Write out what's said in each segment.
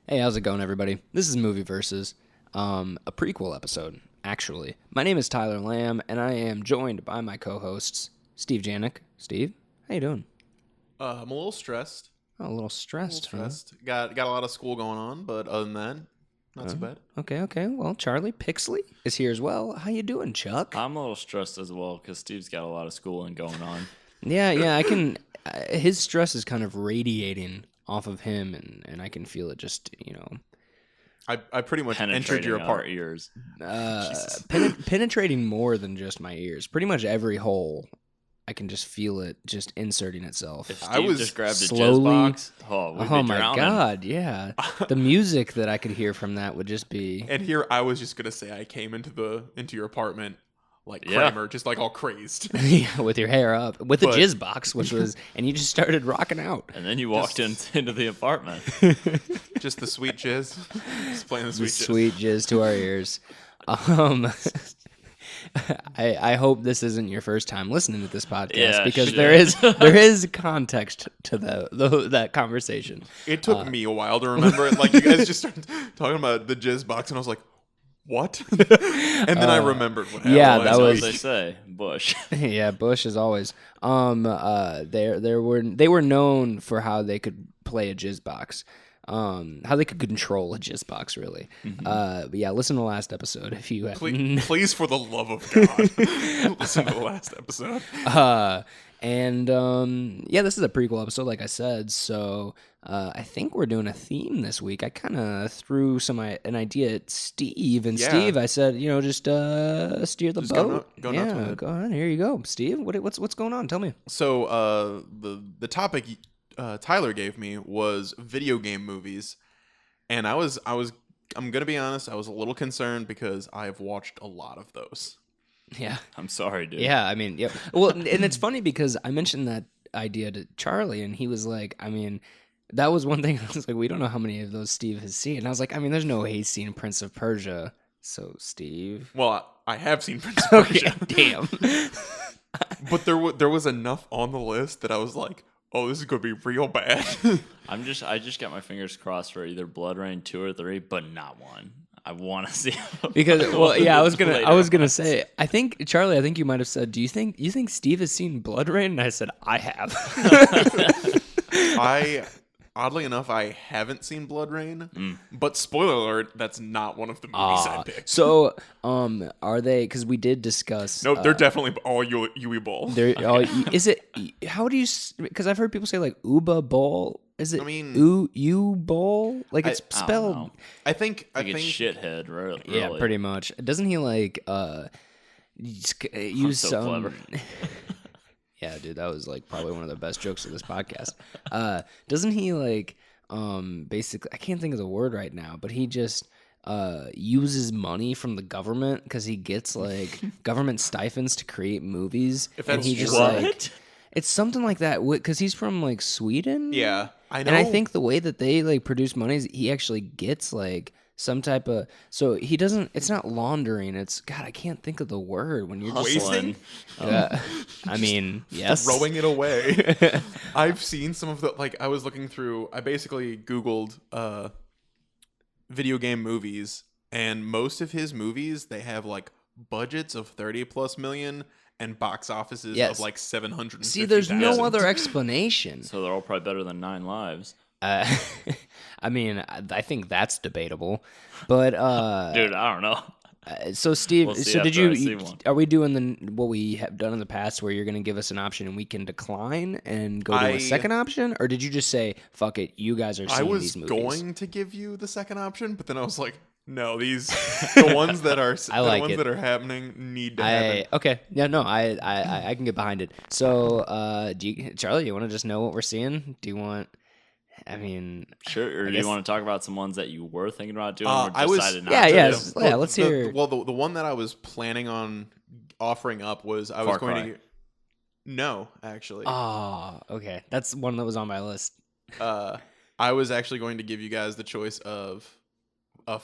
Hey, how's it going, everybody? This is Movie Versus, a prequel episode, actually. My name is Tyler Lamb, and I am joined by my co-hosts, Steve Janik. Steve, how you doing? I'm a little stressed. Oh, a little stressed. Got a lot of school going on, but other than that, not so bad. Okay. Well, Charlie Pixley is here as well. How you doing, Chuck? I'm a little stressed as well because Steve's got a lot of schooling going on. Yeah, I can... his stress is kind of radiating off of him, and I can feel it just, I pretty much entered Penetrating your our apartment. ears. penetrating more than just my ears. Pretty much every hole, I can just feel it just inserting itself. If I Steve was just grabbed a slowly- jizz box, we'd be Oh my drowning. God, yeah. The music that I could hear from that would just be... And here I was just gonna say I came into your apartment like Yeah. Kramer, just like all crazed. Yeah, with your hair up, with a But- jizz box, which was... And you just started rocking out. And then you walked into the apartment. Just the sweet jizz. Just playing the The sweet jizz. sweet jizz to our ears. I hope this isn't your first time listening to this podcast, Yeah, because shit. there is context to that conversation. It took me a while to remember it. Like you guys just started talking about the jizz box, and I was like, "What?" And then I remembered what happened. yeah, last that That's was- what they say. Bush. Yeah, Bush as always. They were known for how they could play a jizz box, how they could control a jizz box, really. But yeah, listen to the last episode if you have. Please, for the love of God, listen to the last episode. Yeah, this is a prequel episode, like I said. So I think we're doing a theme this week. I kind of threw an idea at Steve, and Yeah. Steve, I said, just steer the Just go boat. go nuts with Yeah, it. go on. Here you go, Steve. What's going on? Tell me. So the topic Tyler gave me was video game movies, and I'm gonna be honest, I was a little concerned because I've watched a lot of those. Yeah. I'm sorry, dude. Yeah, I mean, yeah. Well, and it's funny because I mentioned that idea to Charlie, and he was like, I mean, that was one thing. I was like, we don't know how many of those Steve has seen. And I was like, I mean, there's no way he's seen Prince of Persia. So, Steve. Well, I have seen Prince of Okay, Persia, damn. but there was enough on the list that I was like, oh, this is gonna be real bad. I just got my fingers crossed for either Blood Rain 2 or 3, but not 1. I want to see Because, well, yeah, I was later gonna ones. say, I think Charlie, you might have said, do you think Steve has seen Blood Rain? And I said, I have. Oddly enough, I haven't seen Blood Rain, but spoiler alert, that's not one of the movies I picked. So, are they? Because we did discuss. Nope, they're definitely all Yui Ball. They're is it? How do you? Because I've heard people say like Uba Ball. Is it? I mean- U Ball. Like it's I don't spelled. know. I think Like it's shithead, really. Yeah, pretty much. Doesn't he like use so some? clever. Yeah, dude, that was like probably one of the best jokes of this podcast. Doesn't he like basically? I can't think of the word right now, but he just uses money from the government because he gets like government stipends to create movies. If and that's he just what? like it's something like that because he's from like Sweden. Yeah, I know. And I think the way that they like produce money is he actually gets like some type of he doesn't. It's not laundering. It's God. I can't think of the word when you're just Wasting? I mean, yes. throwing it away. I've seen some of the I was looking through. I basically Googled video game movies, and most of his movies they have like budgets of 30+ million and box offices Yes. of like 750. See, there's no other explanation. So they're all probably better than 9 Lives. I mean, I think that's debatable, but Dude, I don't know. so Steve, We'll see so did after I you? see one. Are we doing what we have done in the past, where you're going to give us an option and we can decline and go to a second option, or did you just say, "Fuck it, you guys are I seeing was these movies"? going to give you the second option, but then I was like, no, the ones that are like the ones it. that are happening need to happen. Okay, yeah, no, I can get behind it. So, Charlie, you want to just know what we're seeing? Do you want? I mean, Sure, or do guess- you want to talk about some ones that you were thinking about doing I or was- decided not Yeah, to yeah, do? yeah. Let's hear. The one that I was planning on offering up was I was Far going Cry. to. No, actually, Oh, okay, that's one that was on my list. I was actually going to give you guys the choice of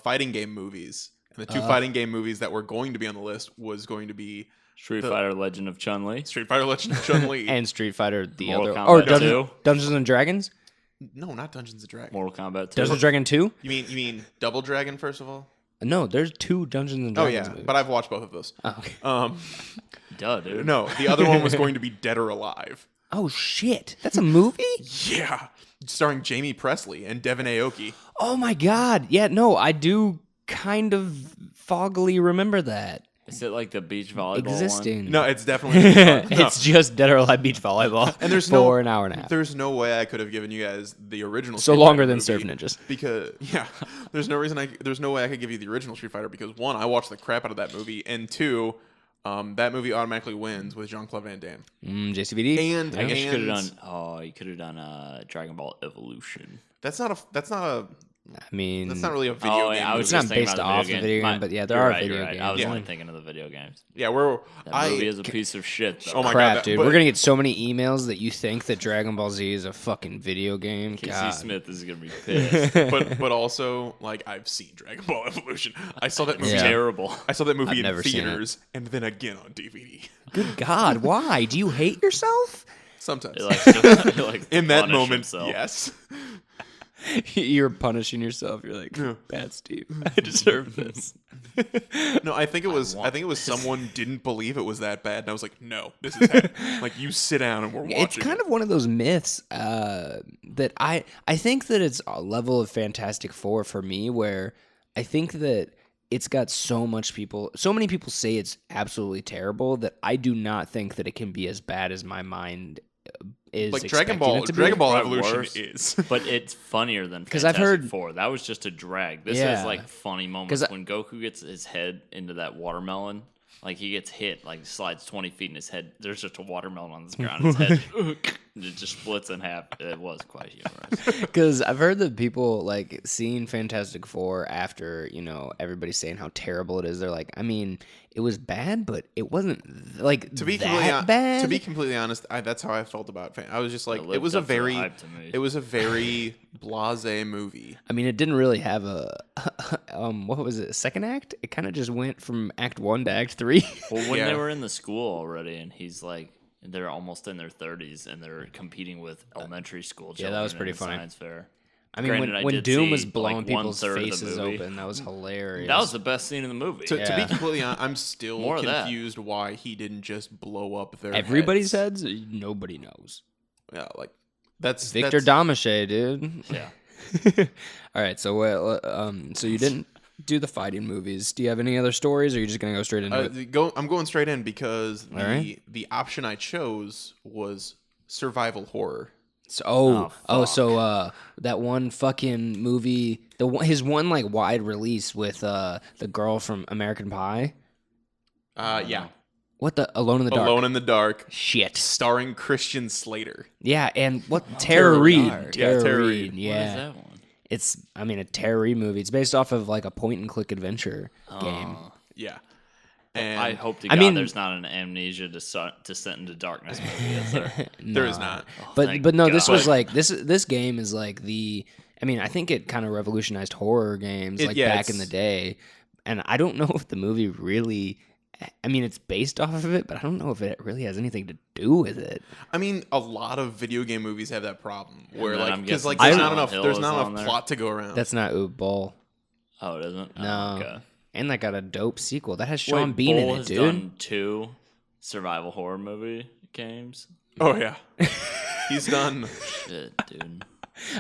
fighting game movies, and the two fighting game movies that were going to be on the list was going to be Street Fighter Legend of Chun-Li. Street Fighter Legend of Chun-Li. And Street Fighter, the Mortal other, Kombat or 2. Dungeons and Dragons. No, not Dungeons and Dragons. Mortal Kombat 2. Dungeons and Dragon 2? You mean Double Dragon first of all? No, there's 2 Dungeons and Oh Dragons yeah, movies. but I've watched both of those. Oh, okay. Duh, dude. No, the other one was going to be Dead or Alive. Oh shit, that's a movie? Yeah, starring Jamie Presley and Devin Aoki. Oh my god. Yeah, no, I do kind of foggily remember that Is it like the beach volleyball existing. No, it's definitely no. It's just Dead or Alive beach volleyball. And there's for an hour and a half. There's no way I could have given you guys the original. So Street longer Fighter than movie Surf Ninjas. because there's no way I could give you the original Street Fighter because one, I watched the crap out of that movie, and two, that movie automatically wins with Jean-Claude Van Damme. JCVD. And one? I guess you could and have done. Oh, you could have done Dragon Ball Evolution. that's not I mean, really a video game. I was it's movie. not just thinking based about off the video game, but yeah, there You're are right, video you're right. games. I was Yeah. only thinking of the video games. Yeah, we're That movie is a piece of shit. Though. Oh my crap, God, dude. but- We're gonna get so many emails that you think that Dragon Ball Z is a fucking video game. Casey God. Smith is gonna be pissed. but also like I've seen Dragon Ball Evolution. I saw that movie. Yeah. Terrible. I saw that movie I've in never seen it. theaters and then again on DVD. Good God, why? Do you hate yourself? Sometimes. He likes to, he likes to In that punish moment, himself. yes. You're punishing yourself. You're like, bad Steve. I deserve this. No, I think it was someone didn't believe it was that bad, and I was like, no, this is like you sit down and we're watching. It's kind of one of those myths that I think that it's a level of Fantastic Four for me where I think that it's got so many people say it's absolutely terrible that I do not think that it can be as bad as my mind is like expecting Dragon Ball. it to be. Dragon Ball Probably Evolution worse. is. But it's funnier than 'Cause Fantastic I've heard- Four. That was just a drag. This Yeah. is like funny moments when Goku gets his head into that watermelon. Like he gets hit, like slides 20 feet in his head. There's just a watermelon on the ground. His head it just splits in half. It was quite humorous. Because I've heard that people like seeing Fantastic Four after, everybody's saying how terrible it is. They're like, I mean, it was bad, but it wasn't like To be that bad. To be completely honest, that's how I felt about it. I was just like, It it was lived a up to the very, hype to me. it was a very blasé movie. I mean, it didn't really have a what was it? A second act? It kind of just went from Act 1 to Act 3. Well, when Yeah. they were in the school already, and he's like, they're almost in their 30s, and they're competing with elementary school children. that was in pretty a funny. Science fair. I mean, Granted, I when did Doom see, was blowing like, people's 1/3 of the faces movie. open, that was hilarious. That was the best scene in the movie. To be Yeah. completely honest, I'm still More of that. confused why he didn't just blow up their Everybody's heads. heads? Nobody knows. Yeah, like that's Victor Damache, dude. Yeah. All right, so so you didn't do the fighting movies. Do you have any other stories, or are you just gonna go straight into it? I'm going straight in because All right. the option I chose was survival horror. So, fuck. so that one fucking movie, his one like wide release with the girl from American Pie. Yeah, What the Alone in the Dark? Alone in the Dark, Shit. starring Christian Slater. Yeah, and what Tara Reid? Dark. Yeah, Tara Tara Reid. Reid. What is Yeah, that one? it's a Tara Reid movie. It's based off of like a point and click adventure game. Yeah, and I hope to I God mean- there's not an Amnesia Descent into Darkness movie, is there? there is not. Thank But no, this God. was like this game is like I think it kind of revolutionized horror games like back in the day. And I don't know if the movie really it's based off of it, but I don't know if it really has anything to do with it. I mean, a lot of video game movies have that problem where then like I'm because guessing like there's not Silent enough Hill there's is not on enough there. plot to go around. That's not Ooh Bull. Oh, it isn't? No. Oh, okay. And that got a dope sequel. That has Sean Wait, Bean Bull in it, has dude. done 2 survival horror movie games. oh yeah, he's done. Shit, dude.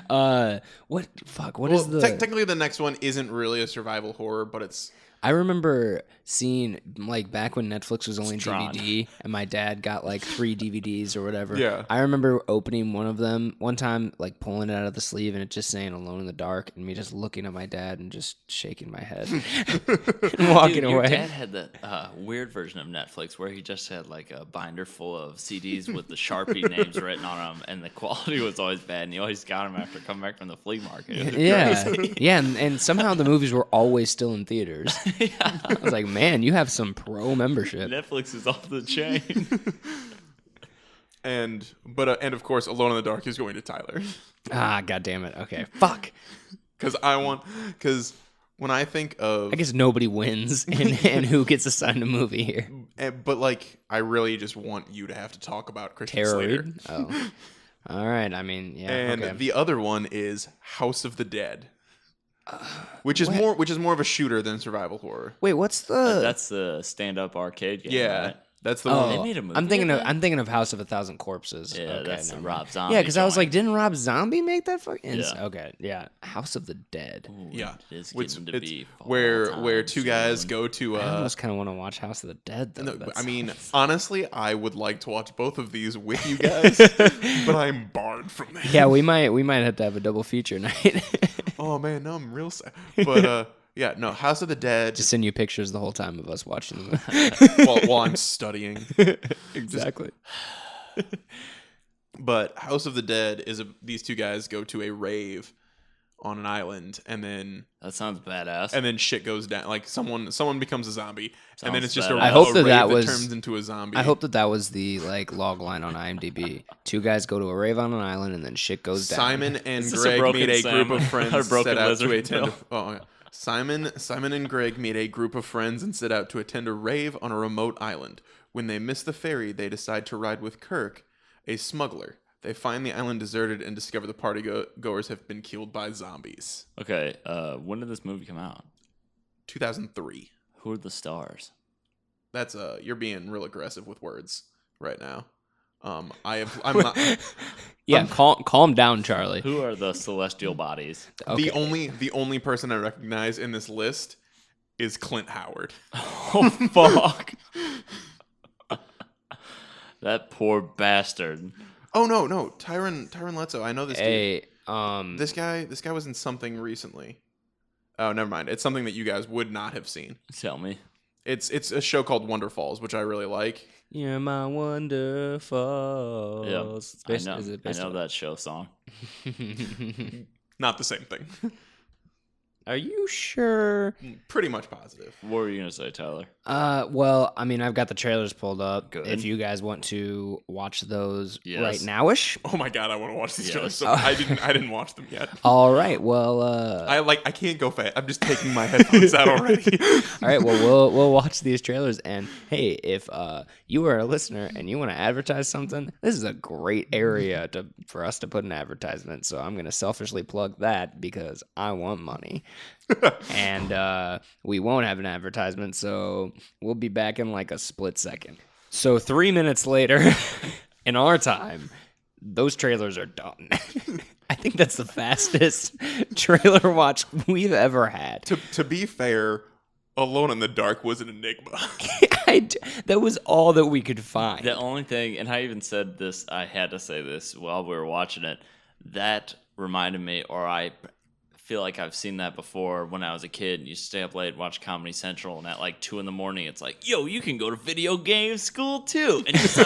What Well, is the technically the next one isn't really a survival horror, but it's I remember seeing like back when Netflix was only Tron. DVD and my dad got like 3 DVDs or whatever. Yeah. I remember opening one of them one time, like pulling it out of the sleeve and it just saying Alone in the Dark and me just looking at my dad and just shaking my head and walking Dude, away. your dad had that weird version of Netflix where he just had like a binder full of CDs with the Sharpie names written on them, and the quality was always bad, and he always got them after coming back from the flea market. It was Yeah. crazy. Yeah. And somehow the movies were always still in theaters. I was like, man, you have some pro membership. Netflix is off the chain. and of course Alone in the Dark is going to Tyler Ah, god damn it. Okay. Fuck. because when I think of I guess nobody wins and who gets assigned a movie here. but like I really just want you to have to talk about Christian Tara Slater. Reid? Oh. All right. I mean, yeah. And okay. the other one is House of the Dead, which is more of a shooter than survival horror. Wait, what's the? That's the stand-up arcade game. Yeah, right? that's the Oh, one. They made a movie I'm thinking of of that? I'm thinking of House of a Thousand Corpses. Yeah, okay, that's the never Rob mind. Zombie. Yeah, because I was like, joint. didn't Rob Zombie make that fucking? Yeah. Okay, yeah. House of the Dead. Ooh, Yeah, it's Which- getting to be fall where time two guys soon. go to. I almost kind of want to watch House of the Dead though. No, That I mean, sounds- honestly, I would like to watch both of these with you guys, but I'm barred from that. yeah, we might have to have a double feature night. Oh man, no, I'm real sad. But yeah, no, House of the Dead. Just send you pictures the whole time of us watching them. while I'm studying. exactly. But House of the Dead is these two guys go to a rave on an island, and then That sounds badass. shit goes down. Like someone becomes a zombie, and then Sounds it's just a, badass. I hope a that rave was- turns into a zombie. I hope that was the like log line on IMDb. Two guys go to a rave on an island, and then shit goes down. Simon and Is this a Greg Broken meet a Sam group of or friends Broken set out to Lizard attend. film? Oh, yeah. Simon and Greg meet a group of friends and set out to attend a rave on a remote island. When they miss the ferry, they decide to ride with Kirk, a smuggler. They find the island deserted and discover the party goers have been killed by zombies. Okay, when did this movie come out? 2003. Who are the stars? That's you're being real aggressive with words right now. I'm not Yeah, calm down, Charlie. Who are the celestial bodies? Okay. the only person I recognize in this list is Clint Howard. Oh fuck! That poor bastard. Oh no, Tyron Letzo. I know this dude. Hey, This guy was in something recently. Oh, never mind. It's something that you guys would not have seen. Tell me. It's a show called Wonder Falls, which I really like. you're my wonderful. Yeah, It's based- I know. is it I based know on- that show song. Not the same thing. Are you sure? Pretty much positive. What were you gonna say, Tyler? Well, I mean, I've got the trailers pulled up. Good. If you guys want to watch those Yes. right nowish. Oh my god, I want to watch these Yes. shows. So I didn't watch them yet. All right. Well, I can't go fast. I'm just taking my headphones out already. all right. Well, we'll watch these trailers. And hey, if you are a listener and you want to advertise something, this is a great area for us to put an advertisement. So I'm going to selfishly plug that because I want money. And we won't have an advertisement, so we'll be back in like a split second. So 3 minutes later, in our time, those trailers are done. I think that's the fastest trailer watch we've ever had. to be fair, Alone in the Dark was an enigma. That was all that we could find. The only thing, and I even said this, I had to say this while we were watching it, that reminded me, or I feel like I've seen that before when I was a kid. You stay up late, watch Comedy Central, and at like 2 a.m, it's like, yo, you can go to video game school too. And just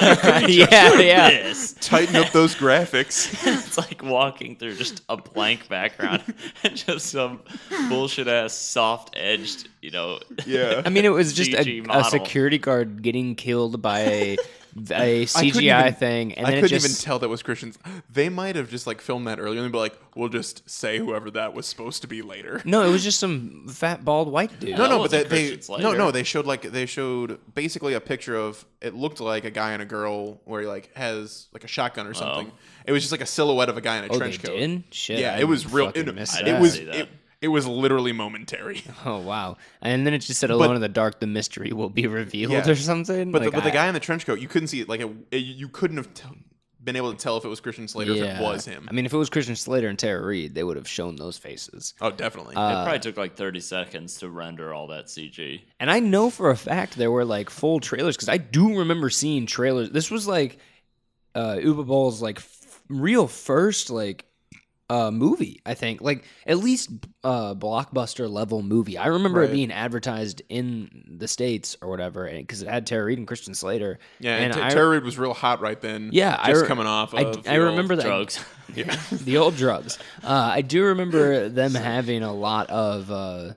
Yeah. this. Tighten up those graphics. It's like walking through just a blank background and just some bullshit ass soft edged, Yeah. I mean, it was just CG a model. security guard getting killed by a couldn't CGI even- thing, and I then couldn't it just even tell that was Christians. They might have just like filmed that earlier and be like, we'll just say whoever that was supposed to be later. no, it was just some fat bald white dude. Yeah. No, that but wasn't they Christian Slater. no, they showed basically a picture of it looked like a guy and a girl where he like has like a shotgun or something. It was just like a silhouette of a guy in a Oh, trench they coat. did? Shit, Yeah, I it was real. fucking It, missed I it didn't that. was see that. it was literally momentary. Oh wow! And then it just said, "Alone in the dark, the mystery will be revealed," Yeah. or something. But Like, the guy in the trench coat, you couldn't see it. Like you couldn't have been able to tell if it was Christian Slater if it was him. I mean, if it was Christian Slater and Tara Reid, they would have shown those faces. Oh, definitely. It probably took like 30 seconds to render all that CG. And I know for a fact there were like full trailers because I do remember seeing trailers. This was like Uwe Boll's like real first like movie, I think, like at least blockbuster level movie. I remember it Right. being advertised in the States or whatever, because it had Tara Reid and Christian Slater. yeah, and I- Tara Reid was real hot right then. Yeah, just coming off of I the remember old- that Drugs. Yeah. the old drugs. I do remember them having a lot of.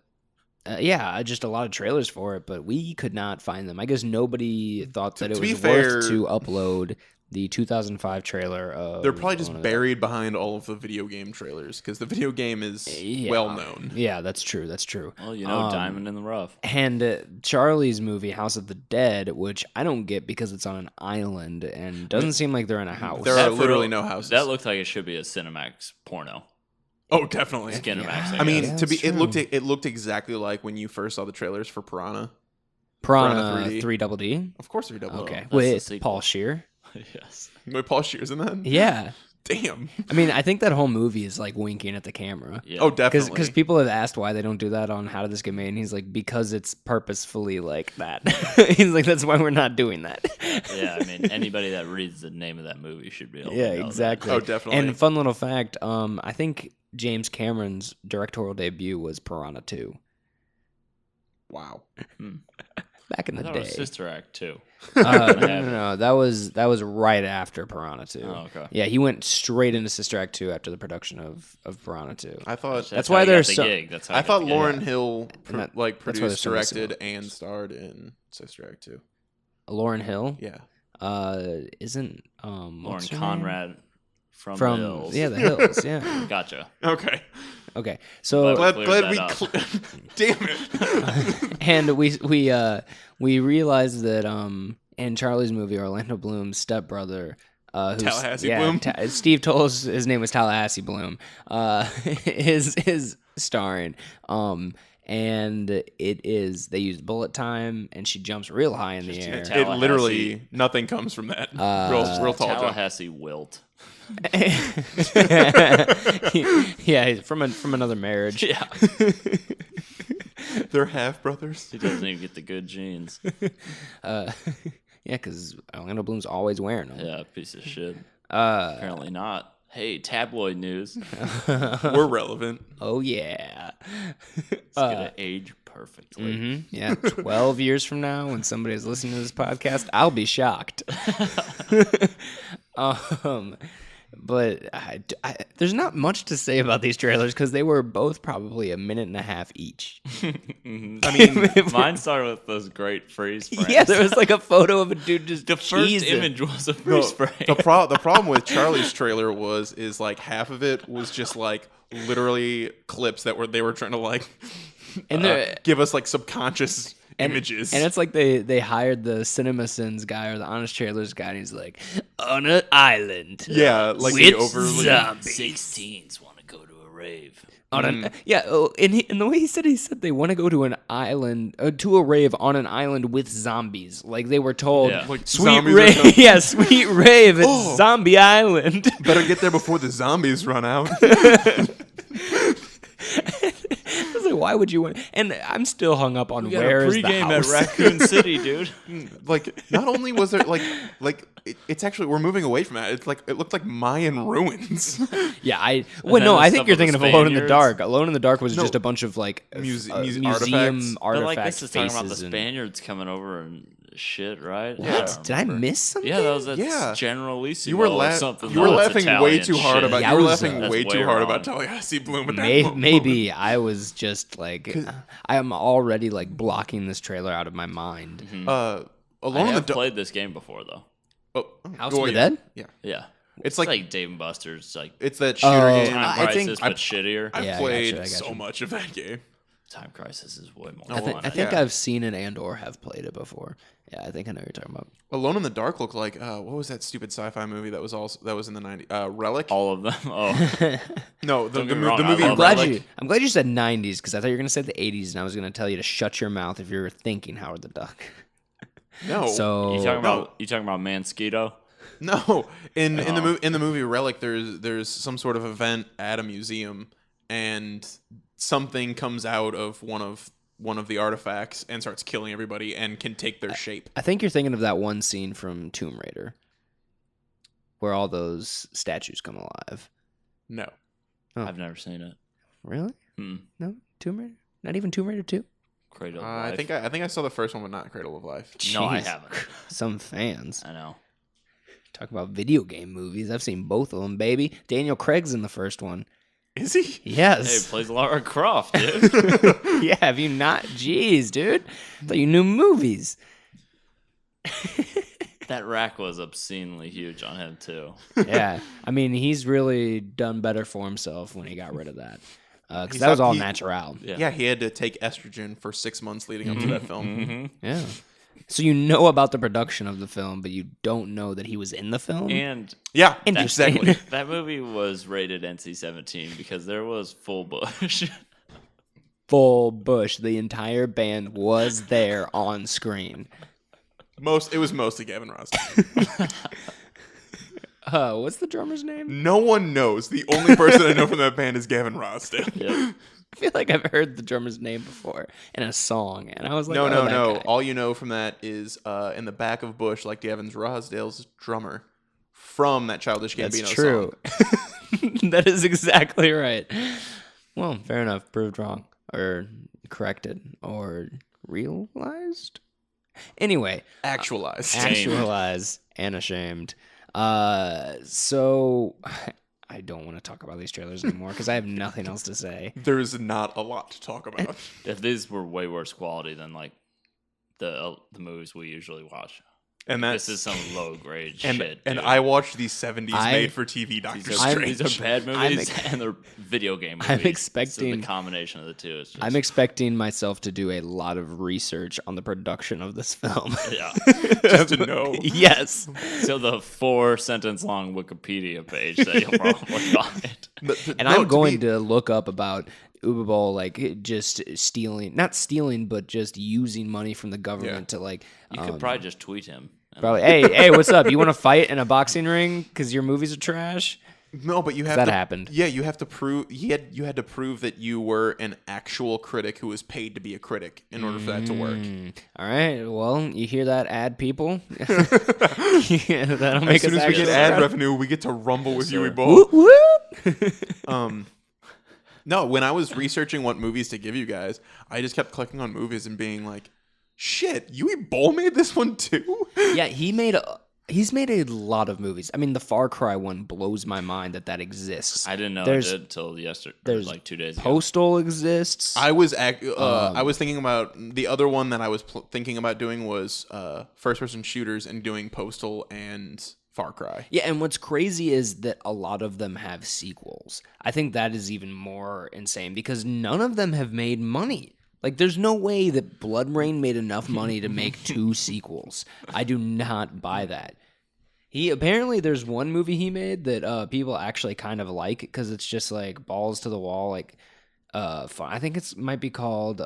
Just a lot of trailers for it, but we could not find them. I guess nobody thought that it to be was fair- worth to upload the 2005 trailer of. They're probably just one of buried behind all of the video game trailers because the video game is well known. Yeah, that's true. That's true. Well, diamond in the rough. And Charlie's movie, House of the Dead, which I don't get because it's on an island and doesn't seem like they're in a house. There are literally no houses. That looked like it should be a Cinemax porno. Oh, definitely. Skinemax. I mean, Yeah, it looked exactly like when you first saw the trailers for Piranha. Piranha 3D. 3 Double D. Of course, we double. Okay, that's the with sequel. Paul Scheer. Yes. Wait, Paul Scheer's in that? Yeah, Damn. I mean, I think that whole movie is like winking at the camera. Yeah. Oh, definitely. Because people have asked why they don't do that on How Did This Get Made, and he's like, because it's purposefully like that. He's like, that's why we're not doing that. Yeah, I mean, anybody that reads the name of that movie should be able Yeah, to know exactly. Oh, definitely. And fun little fact, I think James Cameron's directorial debut was Piranha 2 Wow. back in That. the I thought day. it was Sister Act 2. No, that was right after Piranha 2. Oh, okay. Yeah, he went straight into Sister Act 2 after the production of Piranha 2. I thought That's how why he got there's the so- gig. That's how I he got thought the gig. Lauryn Hill And that's why produced, there's so many directed, sequels. and starred in Sister Act 2. Lauryn Hill? Yeah. Isn't Lauren what's her name? Conrad from the From Hills. yeah, the Hills, yeah. Gotcha. Okay. Okay. So But- Glad we. Cleared Damn it. and we realized that in Charlie's movie, Orlando Bloom's stepbrother, who's, Tallahassee Bloom? Steve told us his name was Tallahassee Bloom, is starring. And they used bullet time, and she jumps real high in the air. Tallahassee. It literally nothing comes from that. Real tall jump. Tallahassee wilt. Yeah, he's from another marriage. Yeah. They're half brothers. He doesn't even get the good genes. Yeah, because Orlando Bloom's always wearing them. Yeah, piece of shit. Apparently Apparently not. Hey, tabloid news. We're relevant. Oh yeah. It's gonna age perfectly. Yeah, 12 years from now, when somebody is listening to this podcast, I'll be shocked. But there's not much to say about these trailers because they were both probably a minute and a half each. I mean, mine started with those great freeze frames. Yeah, there was like a photo of a dude just the first cheesing. image was a freeze frame. The problem with Charlie's trailer is like half of it was just like literally clips that they were trying to like And give us like subconscious images. And it's like they hired the CinemaSins guy or the Honest Trailers guy, and he's like, on an island. yeah, like with the overly zombies. 16s want to go to a rave. On an, yeah, and the way he said they want to go to an island, to a rave on an island with zombies. Like they were told, Yeah. Like sweet zombies are rave, coming. yeah, sweet rave at Oh. Zombie Island. better get there before the zombies run out. I was like, why would you want? And I'm still hung up on We got where a is the pregame at house. Raccoon City, dude. Like not only was there it's actually we're moving away from that. It's like it looked like Mayan ruins. Yeah, then no, the I stuff think you're with the thinking of Alone in the Spaniards. Dark. Alone in the Dark was No. just a bunch of like Museum museum artifacts. But like artifacts, this is talking about the faces and- Spaniards coming over and shit, right? What? Did I miss something? Yeah, that was at Yeah. Generalissimo You were or something. you were No, it's laughing way Italian too hard shit. about Yeah, you were I was, laughing that's way too way hard wrong. about Tallahassee Bloom at that moment. Maybe I was just like, I am already like blocking this trailer out of my mind. I Alone in the have Dark. played this game before though. House of the Dead? Yeah, Yeah, It's like like- Dave and Buster's, like it's that shooter Oh, game. Time I Crisis, think- but shittier. I've Yeah, I played gotcha. so much of that game. Time Crisis is way more. Oh, fun. I think Yeah. I've seen it and or have played it before. Yeah, I think I know what you're talking about. Alone in the Dark looked like what was that stupid sci-fi movie that was in the 90s? Relic? all of them. Oh, No, Don't get me wrong, the I movie love Relic. I'm glad you said 90s because I thought you were gonna say the 80s, and I was gonna tell you to shut your mouth if you were thinking Howard the Duck. No, So you talking about Mansquito? no. In the movie Relic, there's some sort of event at a museum, and something comes out of one of the artifacts and starts killing everybody and can take their shape. I think you're thinking of that one scene from Tomb Raider, where all those statues come alive. No, Oh. I've never seen it. Really? Hmm. No, Tomb Raider. Not even Tomb Raider 2. Cradle of I Life. think I think I saw the first one, but not Cradle of Life. No, I Jeez. haven't. Some fans I know. talk about video game movies. I've seen both of them, baby. Daniel Craig's in the first one. Is he? Hey, Yes. he plays Lara Croft, dude. Yeah, have you not? Jeez, dude. I thought you knew movies. That rack was obscenely huge on him too. Yeah, I mean, he's really done better for himself when he got rid of that. Because that was all natural. Yeah, he had to take estrogen for 6 months leading up to that film. Yeah. So you know about the production of the film, but you don't know that he was in the film? And Yeah, Interesting. exactly. that movie was rated NC-17 because there was full bush. Full bush. The entire band was there on screen. It was mostly Gavin Rossdale. What's the drummer's name? No one knows. The only person I know from that band is Gavin Rossdale. Yep. I feel like I've heard the drummer's name before in a song, and I was like, No. that guy. All you know from that is in the back of Bush, like Gavin Rossdale's drummer from that Childish Gambino That's true. song. That is exactly right. Well, fair enough. Proved wrong, or corrected, or realized. Anyway, Actualized. actualized and ashamed. So I don't want to talk about these trailers anymore because I have nothing else to say. There's not a lot to talk about. If these were way worse quality than like the movies we usually watch. And that's, This is some low grade and, shit. And dude. I watched these 70s made for TV Doctor Strange. These are bad movies and they're video game movies. I'm expecting so the combination of the two is just I'm expecting myself to do a lot of research on the production of this film. yeah. Just to know. Yes. So the 4-sentence long Wikipedia page that you'll probably find. And I'm going to look up about Uber Bowl, like just stealing, not stealing, but just using money from the government to like. You could probably just tweet him. Probably, hey, what's up? You want to fight in a boxing ring because your movies are trash? No, but you have that to, happened. Yeah, you have to prove you had to prove that you were an actual critic who was paid to be a critic in order for that to work. All right. Well, you hear that, ad people? Yeah, that'll make As soon us as we get actually ad proud. revenue, we get to rumble with you, sir. both. Whoop, whoop. No, when I was researching what movies to give you guys, I just kept clicking on movies and being like, "Shit, Yui Bowl made this one too." Yeah, he's made a lot of movies. I mean, the Far Cry one blows my mind that exists. I didn't know There's- it did till yesterday. there's Like 2 days ago. Postal exists. I was thinking about the other one that I was thinking about doing was first person shooters and doing Postal and Far Cry. Yeah, and what's crazy is that a lot of them have sequels. I think that is even more insane because none of them have made money. Like, there's no way that Blood Rain made enough money to make 2 sequels. I do not buy that. Apparently there's one movie he made that people actually kind of like because it's just like balls to the wall, like fun. I think might be called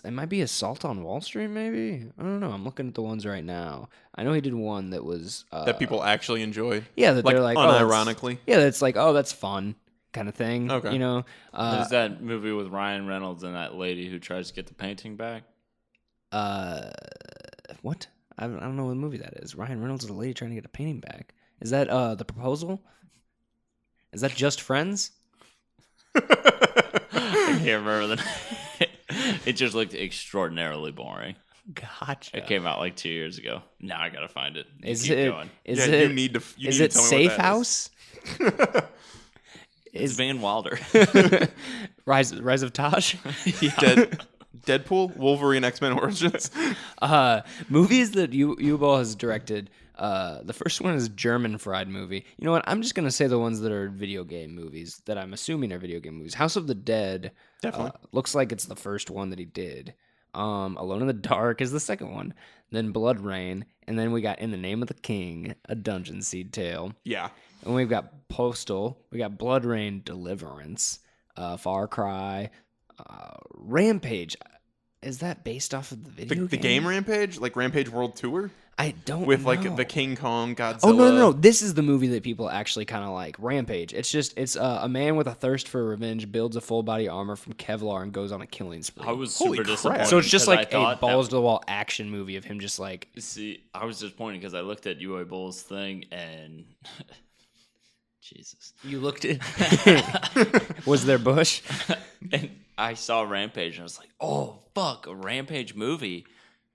it might be Assault on Wall Street, maybe. I don't know. I'm looking at the ones right now. I know he did one that was That people actually enjoy. yeah, that they're like unironically. that's like, oh, that's fun kind of thing. Okay. You know, There's that movie with Ryan Reynolds and that lady who tries to get the painting back. what? I don't know what movie that is. Ryan Reynolds is a lady trying to get a painting back. Is that The Proposal? Is that Just Friends? I can't remember the name. It just looked extraordinarily boring. Gotcha. It came out like 2 years ago. Now I gotta find it. You Is keep it? going. Is Yeah, it? you need to. You Is need it to tell me Safe what that House? It's Van Wilder. Rise of Taj? Deadpool, Wolverine, X-Men Origins. Movies that U-Ball has directed. The first one is German Fried Movie. You know what? I'm just gonna say the ones that are video game movies that I'm assuming are video game movies. House of the Dead. Definitely. Looks like it's the first one that he did. Alone in the Dark is the second one. Then Blood Rain, and then we got In the Name of the King, a Dungeon Seed Tale. Yeah. And we've got Postal. We got Blood Rain, Deliverance, Far Cry, Rampage. Is that based off of the video The game Rampage, like Rampage World Tour, I don't with know. like the King Kong, Godzilla. Oh no! This is the movie that people actually kind of like. Rampage. It's a man with a thirst for revenge builds a full body armor from Kevlar and goes on a killing spree. I was Holy super crap. disappointed. So it's just 'cause I like a thought balls to the wall action movie of him just like. See, I was disappointed because I looked at UA Bull's thing and Jesus. You looked at. Was there Bush? And I saw Rampage and I was like, oh fuck, a Rampage movie,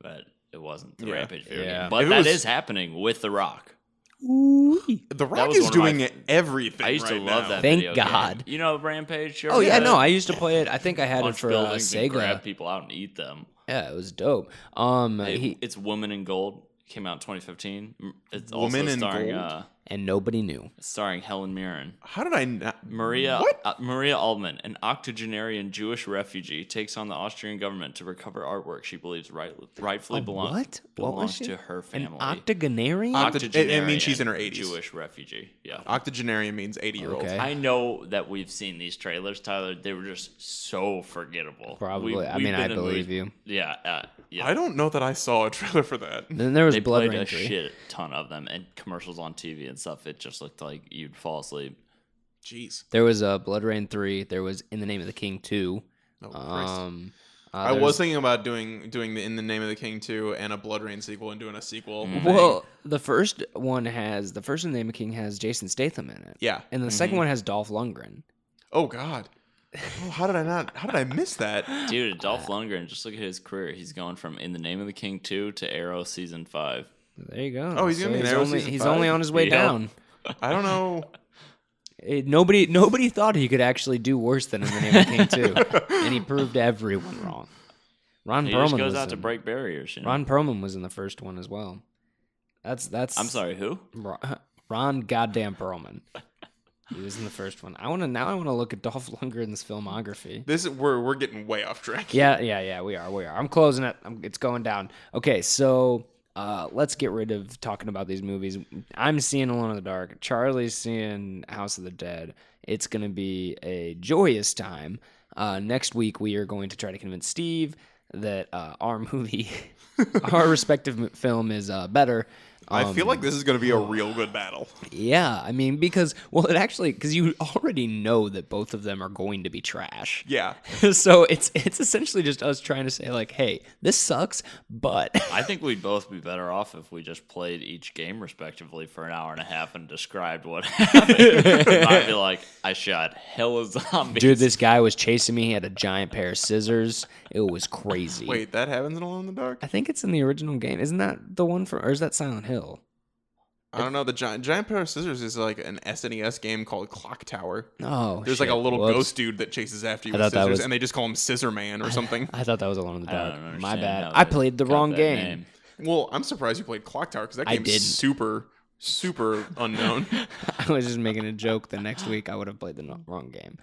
but it wasn't the Rampage video Yeah. game. But If it that was- is happening with The Rock. The Rock was is one of my doing everything. I used to right love now. that. Thank video God. Game. You know Rampage? Oh yeah, no, I used to play it. I think I had it Punch for buildings and grab Sega. people out and eat them. Yeah, it was dope. Hey, it's Woman in Gold. Came out in 2015. It's Woman also in starring Gold? And nobody knew. starring Helen Mirren. How did I not? Maria What? Maria Altman, an octogenarian Jewish refugee, takes on the Austrian government to recover artwork she believes rightfully What was belongs she? to her An family. octogenarian? It means she's in her 80s. Jewish refugee. Yeah. Octogenarian means 80-year-old. Okay. I know that we've seen these trailers, Tyler. They were just so forgettable. Probably. I mean, I believe you. Yeah. Yeah. I don't know that I saw a trailer for that. Then there was They Blood played Rain a 3. shit ton of them and commercials on TV and stuff. It just looked like you'd fall asleep. Jeez. There was Blood Rain 3. There was In the Name of the King 2. Oh, Christ. I there's- was thinking about doing the In the Name of the King 2 and a Blood Rain sequel and doing a sequel. thing. Well, the first In the Name of the King has Jason Statham in it. Yeah. And the second one has Dolph Lundgren. Oh God. Oh, how did I miss that? Dude, Dolph Lundgren, just look at his career. He's going from In the Name of the King 2 to Arrow Season 5. There you go. Oh, he's gonna be in Arrow Season He's 5? only on his way Yeah. down. I don't know. Nobody thought he could actually do worse than In the Name of the King 2. And he proved everyone wrong. Ron He Perlman just goes was out to in- break barriers. You know? Ron Perlman was in the first one as well. That's I'm sorry, who? Ron goddamn Perlman. He was in the first one. I want to look at Dolph Lundgren's filmography. We're getting way off track. Yeah, we are. I'm closing it. It's going down. Okay, so let's get rid of talking about these movies. I'm seeing Alone in the Dark. Charlie's seeing House of the Dead. It's going to be a joyous time. Next week, we are going to try to convince Steve that our movie, our respective film is better. I feel like this is going to be a real good battle. Yeah, I mean, because you already know that both of them are going to be trash. Yeah. So it's essentially just us trying to say like, hey, this sucks, but I think we'd both be better off if we just played each game respectively for an hour and a half and described what happened. I'd be like, I shot hella zombies. dude, this guy was chasing me. He had a giant pair of scissors. It was crazy. Wait, that happens in Alone in the Dark? I think it's in the original game. Isn't that the one or is that Silent Hill? I don't know. The giant pair of scissors is like an SNES game called Clock Tower. Oh, There's shit. like a little Whoops. ghost dude that chases after you I with thought that scissors, was- and they just call him Scissor Man or something. I thought that was Alone in the I don't Dark. understand My bad. how I they played the got wrong that game. name. Well, I'm surprised you played Clock Tower because that I game's didn't. super unknown. I was just making a joke. The next week, I would have played the wrong game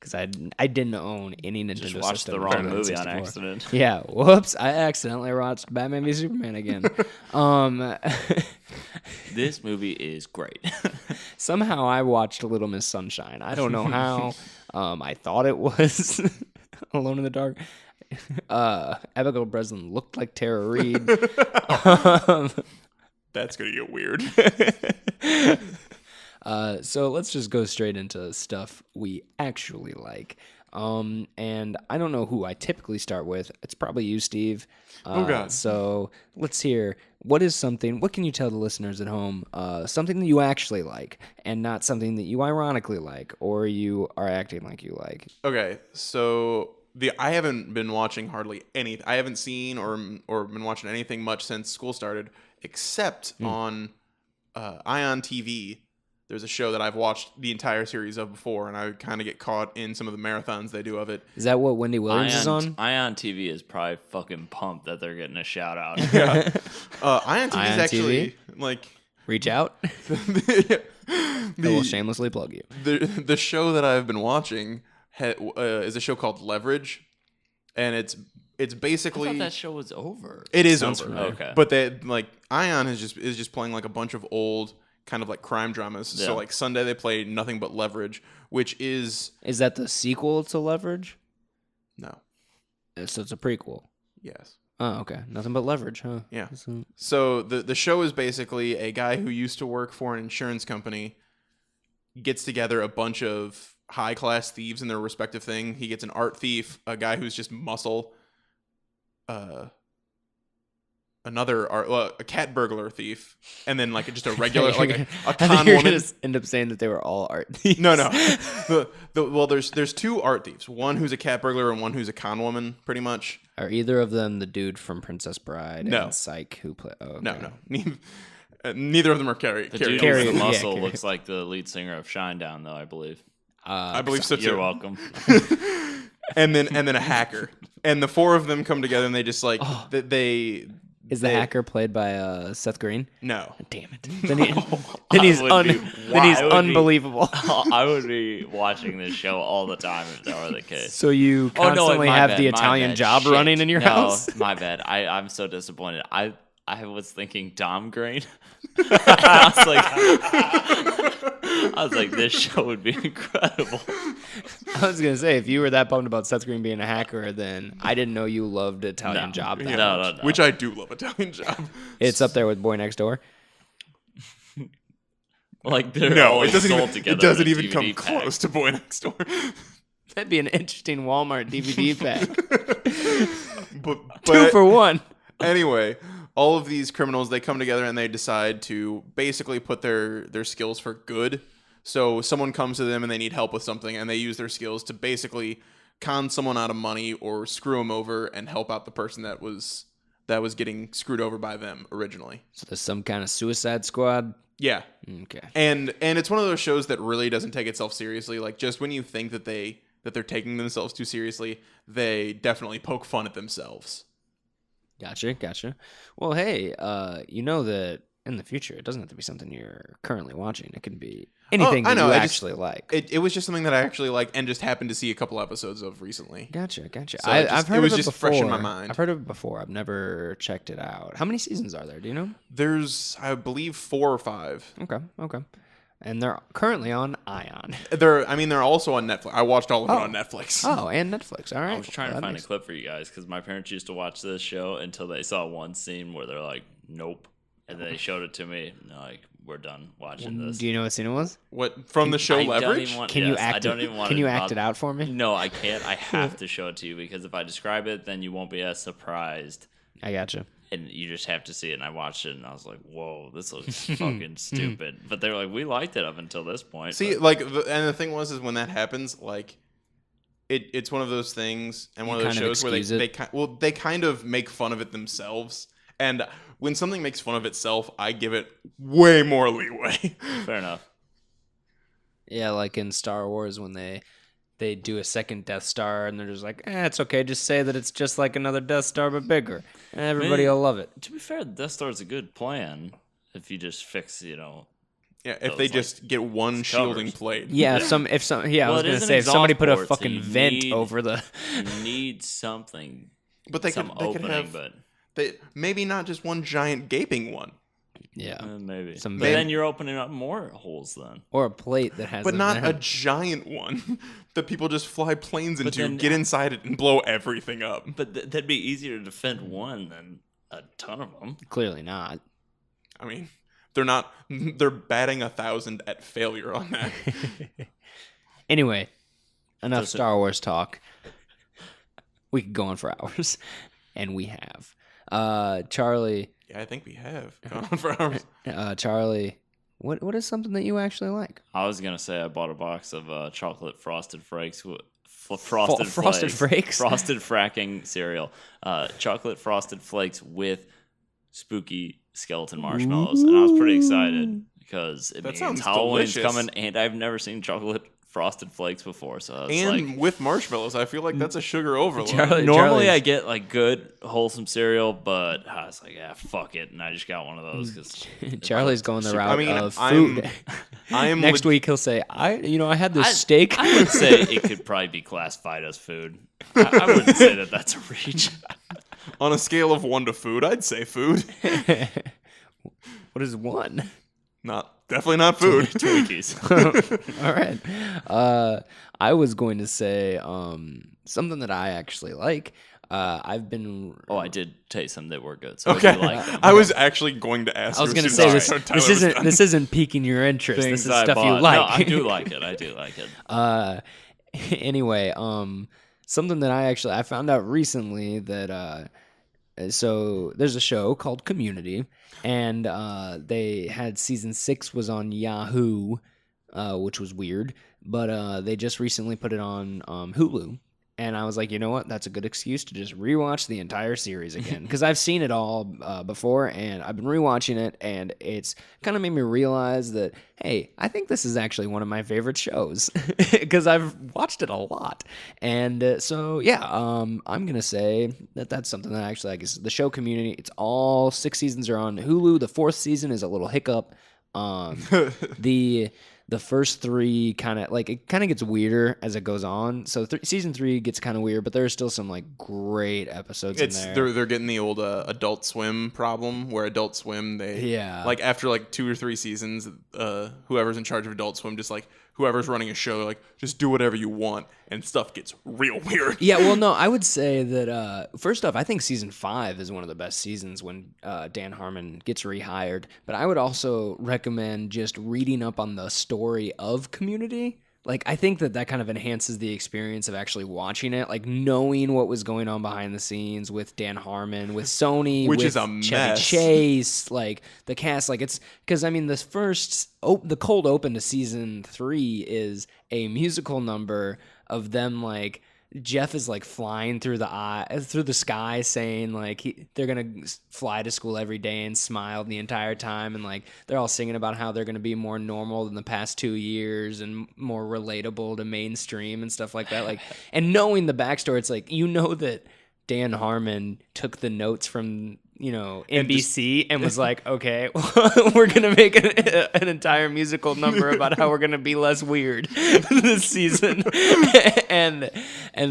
because I didn't own any Nintendo Just watched system. the wrong other than movie on 64. accident. Yeah, whoops! I accidentally watched Batman v Superman again. This movie is great. Somehow I watched Little Miss Sunshine. I don't know how. I thought it was Alone in the Dark. Abigail Breslin looked like Tara Reid. That's gonna get weird. So let's just go straight into stuff we actually like. And I don't know who I typically start with. It's probably you, Steve. Oh, God. So let's hear what can you tell the listeners at home? Something that you actually like and not something that you ironically like or you are acting like you like. Okay, so I haven't been watching hardly anything. I haven't seen or been watching anything much since school started, except on Ion TV. There's a show that I've watched the entire series of before, and I kind of get caught in some of the marathons they do of it. Is that what Wendy Williams is on? Ion TV is probably fucking pumped that they're getting a shout out. Yeah, Ion TV Ion is actually TV? like Reach out. I will shamelessly plug you. the show that I've been watching is a show called Leverage, and it's I basically thought that show was over. it is Sounds over. familiar. Okay. But they like Ion is just playing like a bunch of old kind of like crime dramas. Yeah. So like Sunday they play Nothing But Leverage, which is Is that the sequel to Leverage? no. So it's a prequel. Yes. Oh, okay. Nothing but Leverage, huh? Yeah. So- So the show is basically a guy who used to work for an insurance company gets together a bunch of high class thieves in their respective thing. He gets an art thief, a guy who's just muscle, a cat burglar thief, and then like just a regular like a I con think you're woman. gonna end up saying that they were all art thieves. No. Well, there's two art thieves. One who's a cat burglar and one who's a con woman, pretty much. Are either of them the dude from Princess Bride No. and Psych who play? Oh, okay. No. Neither of them are Carrie. The dude Carrie- with the yeah, muscle Carrie. looks like the lead singer of Shinedown, though, I believe. I believe so too. You're welcome. And then a hacker. And the four of them come together and they just like Oh. they Is the hacker played by Seth Green? No. Damn it. Then he's unbelievable. I would be watching this show all the time if that were the case. So you constantly have the Italian Job Shit. running in your house? My bad. I'm so disappointed. I was thinking Dom Grain. I was like, this show would be incredible. I was gonna say, if you were that bummed about Seth Green being a hacker, then I didn't know you loved Italian Job that much. No. Which I do love Italian Job. It's up there with Boy Next Door. Like they're No, always it doesn't sold even. together It doesn't in a even come DVD pack. close to Boy Next Door. That'd be an interesting Walmart DVD pack. but 2 for 1. Anyway, all of these criminals, they come together and they decide to basically put their skills for good. So someone comes to them and they need help with something, and they use their skills to basically con someone out of money or screw them over and help out the person that was getting screwed over by them originally. So there's some kind of Suicide Squad. Yeah. Okay. And it's one of those shows that really doesn't take itself seriously. Like, just when you think that they're taking themselves too seriously, they definitely poke fun at themselves. Gotcha. Well, hey, you know that in the future, it doesn't have to be something you're currently watching. It can be anything that you actually like. It was just something that I actually like and just happened to see a couple episodes of recently. Gotcha. So I've heard it was of it just before. fresh in my mind. I've heard of it before. I've never checked it out. How many seasons are there? Do you know? There's, I believe, 4 or 5. Okay. And they're currently on Ion. They're also on Netflix. I watched all of it on Netflix. Oh, and Netflix. All right. I was trying to find a clip for you guys because my parents used to watch this show until they saw one scene where they're like, "Nope," and then they showed it to me. And they're like, "We're done watching this." Do you know what scene it was? What from the show Leverage? Can you act it out for me? No, I can't. I have to show it to you because if I describe it, then you won't be as surprised. I gotcha. And you just have to see it. And I watched it, and I was like, "Whoa, this looks fucking stupid." But they were like, "We liked it up until this point." See, but. and the thing is when that happens, like, it's one of those things and one of those shows where they kind of make fun of it themselves. And when something makes fun of itself, I give it way more leeway. Fair enough. Yeah, like in Star Wars when they do a second Death Star and they're just like, it's okay, just say that it's just like another Death Star but bigger. Everybody will love it. To be fair, Death Star is a good plan if you just fix, Yeah, if they just get one shielding plate. Yeah, I was gonna say if somebody put a fucking vent over the. You need something. But they could have. Maybe not just one giant gaping one. Yeah, maybe. But then you're opening up more holes then. Or a plate that has. But not a giant one that people just fly planes into, get inside it, and blow everything up. But that'd be easier to defend one than a ton of them. Clearly not. I mean, they're not. They're batting 1,000 at failure on that. Anyway, enough Star Wars talk. We could go on for hours, and we have. Charlie. Yeah, I think we have gone on for hours. Charlie, what is something that you actually like? I was gonna say I bought a box of chocolate frosted flakes. Frosted Flakes? Frosted fracking cereal. Chocolate frosted flakes with spooky skeleton marshmallows. And I was pretty excited because it means Halloween's coming, and I've never seen chocolate frosted flakes before. So with marshmallows, I feel like that's a sugar overload. Normally I get like good wholesome cereal, but I was like, fuck it, and I just got one of those because Charlie's going the route of food. Next week he'll say, I had this steak. I would say it could probably be classified as food. I wouldn't say that that's a reach. On a scale of 1 to food, I'd say food. What is 1? Definitely not food. Twinkies. All right. I was going to say something that I actually like. I've been. Oh, I did taste some that were good. So okay. I do like them. I was actually going to ask. I was going to say this isn't piquing your interest. Things this is stuff you like. No, I do like it. Anyway, something that I found out recently that so there's a show called Community, and they had season 6 was on Yahoo, which was weird, but they just recently put it on Hulu. And I was like, you know what? That's a good excuse to just rewatch the entire series again. Because I've seen it all before, and I've been rewatching it, and it's kind of made me realize that, hey, I think this is actually one of my favorite shows. Because I've watched it a lot. And so, yeah, I'm going to say that that's something that I actually like. Is the show Community. It's all 6 seasons are on Hulu. The 4th season is a little hiccup. The first 3 kind of like it kind of gets weirder as it goes on. So season 3 gets kind of weird, but there's still some like great episodes in there. They're getting the old Adult Swim problem where Adult Swim like after like 2 or 3 seasons, whoever's in charge of Adult Swim just like whoever's running a show like just do whatever you want and stuff gets real weird. Yeah, well, no, I would say that first off, I think season 5 is one of the best seasons when Dan Harmon gets rehired. But I would also recommend just reading up on the story of Community. Like, I think that kind of enhances the experience of actually watching it, like knowing what was going on behind the scenes with Dan Harmon, with Sony, which with is a Chevy mess. Chase, like the cast, like it's because I mean the cold open to season 3 is a musical number of them like. Jeff is like flying through the sky saying like they're going to fly to school every day and smile the entire time. And like, they're all singing about how they're going to be more normal than the past 2 years and more relatable to mainstream and stuff like that. Like, and knowing the backstory, it's like, you know, that Dan Harmon took the notes from, NBC and was like, okay, we're going to make an entire musical number about how we're going to be less weird this season. and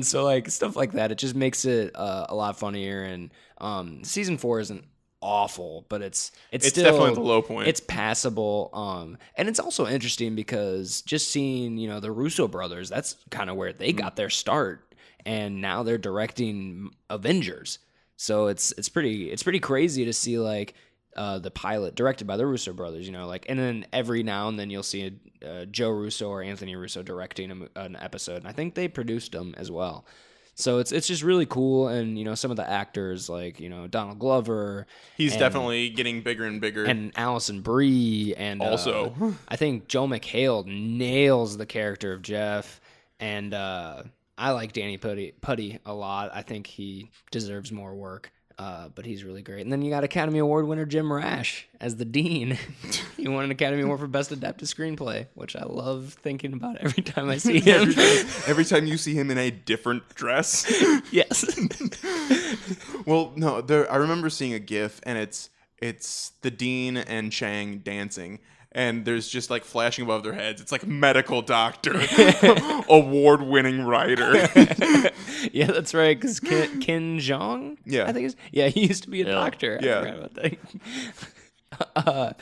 so like stuff like that, it just makes it a lot funnier. And season 4 isn't awful, but it's still definitely the low point. It's passable. And it's also interesting because just seeing, the Russo brothers, that's kind of where they got their start. And now they're directing Avengers. So it's pretty crazy to see like the pilot directed by the Russo brothers, like, and then every now and then you'll see Joe Russo or Anthony Russo directing an episode, and I think they produced them as well. So it's just really cool, and some of the actors like Donald Glover, he's definitely getting bigger and bigger, and Allison Brie, and also I think Joel McHale nails the character of Jeff, and I like Danny Putty a lot. I think he deserves more work, but he's really great. And then you got Academy Award winner Jim Rash as the Dean. He won an Academy Award for Best Adapted Screenplay, which I love thinking about every time I see him. every time you see him in a different dress. Yes. Well, no, I remember seeing a GIF, and it's the Dean and Chang dancing. And there's just like flashing above their heads. It's like medical doctor, award-winning writer. Yeah, that's right. Because Ken Jeong, yeah, I think he used to be a doctor. Yeah, I forgot about that.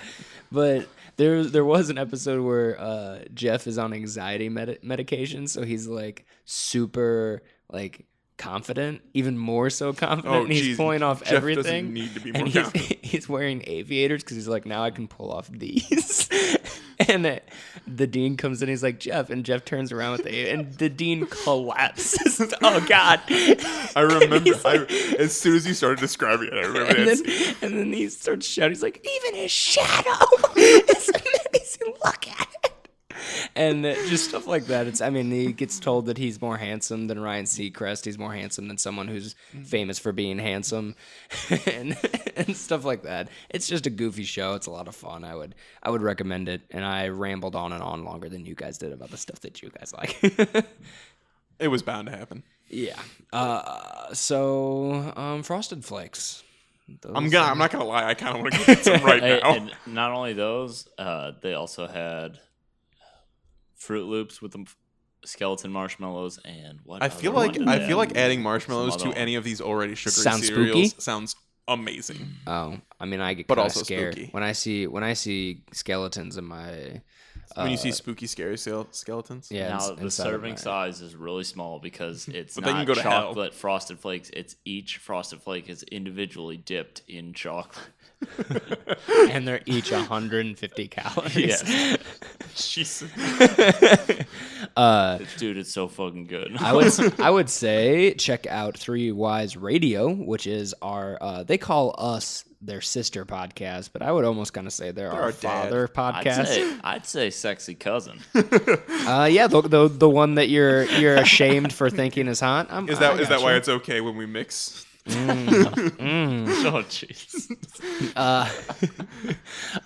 But there was an episode where Jeff is on anxiety medication, so he's like super like confident, even more so confident, and he's pulling off Jeff everything. Doesn't need to be more confident. He's wearing aviators because he's like, now I can pull off these. And the Dean comes in, he's like, Jeff, and Jeff turns around with and the Dean collapses. Oh God! I remember as soon as you started describing it, I remember it. And then he starts shouting, he's like, even his shadow is amazing. Look at it. And just stuff like that. He gets told that he's more handsome than Ryan Seacrest. He's more handsome than someone who's famous for being handsome, and stuff like that. It's just a goofy show. It's a lot of fun. I would recommend it. And I rambled on and on longer than you guys did about the stuff that you guys like. It was bound to happen. Yeah. So Frosted Flakes. I'm not gonna lie. I kind of want to get some right now. And not only those, they also had Fruit Loops with the skeleton marshmallows and what? I feel like adding marshmallows to any of these already sugary cereals sounds amazing. Oh, I get but kind of also scared spooky. when I see skeletons in my. When you see spooky, scary skeletons. Yeah. Now the serving size is really small because it's But they not can go to hell. chocolate Frosted Flakes. It's each Frosted Flake is individually dipped in chocolate. And they're each 150 calories. Yes. Jesus. Dude, it's so fucking good. I would say check out Three Wise Radio, which is our they call us their sister podcast, but I would almost kind of say they're our father podcast. I'd say sexy cousin. Yeah, the one that you're ashamed for thinking is hot. Is that why it's okay when we mix? Oh jeez.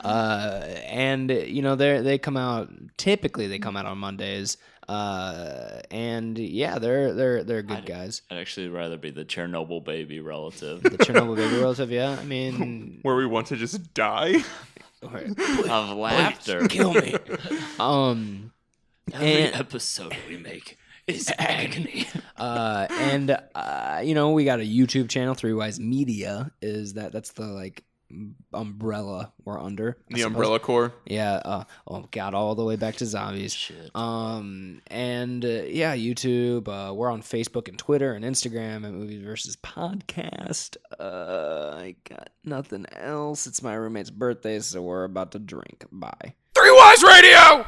And they come out typically. They come out on Mondays. And yeah, they're good guys. I'd actually rather be the Chernobyl baby relative. The Chernobyl baby relative, yeah. I mean, where we want to just die of laughter. Kill me. Every episode we make is agony. And we got a YouTube channel, Three Wise Media. That's the umbrella we're under. The umbrella core. Yeah. Oh God, all the way back to zombies. Shit. YouTube. We're on Facebook and Twitter and Instagram at Movies Versus Podcast. I got nothing else. It's my roommate's birthday, so we're about to drink. Bye. Three Wise Radio.